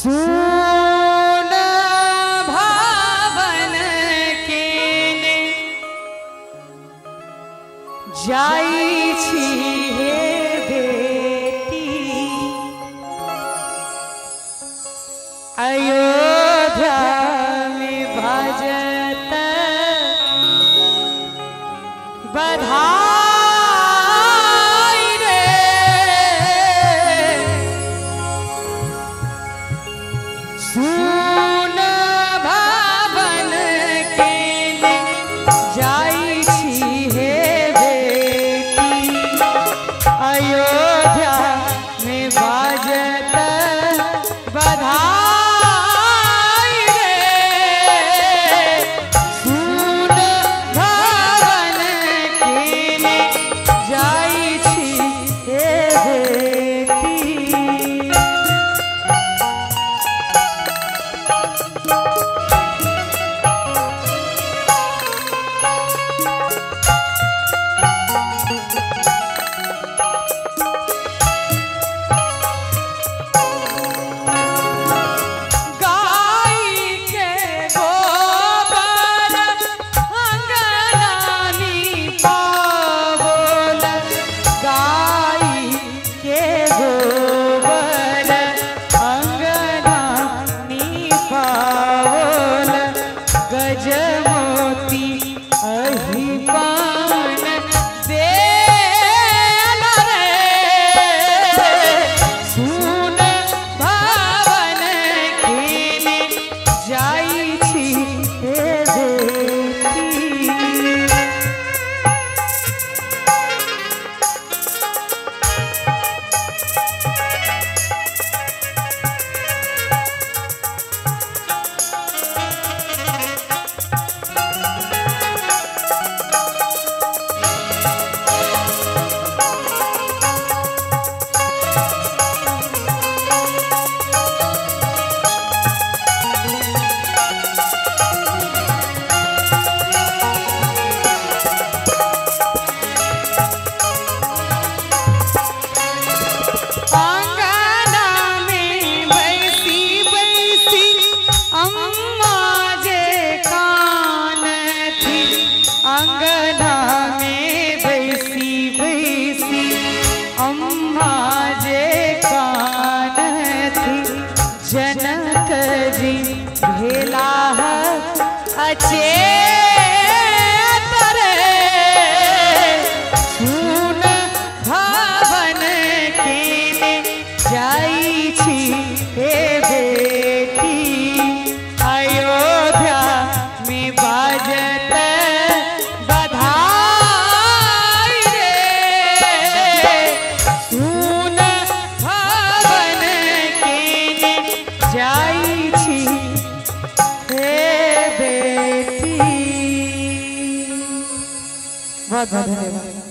सुन भावन केने जाई छी हे बेटी अयोध्या में भजत बधाई रे सुन भावन केने जाई छी हे बेटी अयोध्या में भजत बधाई रे सुन भावन केने जाई छी हे बेटी। गजमोती अहि पान दे रे सुन भावन केने जाई छी हे बेटी। अंगना में बैसी बैसी अम्मा जे कान थी जनक जी भेला अचे सुन भावन केने जाई छी हे बेटी अयोध्या में बाजत जाई छी हे बेटी। बहुत बहुत धन्यवाद।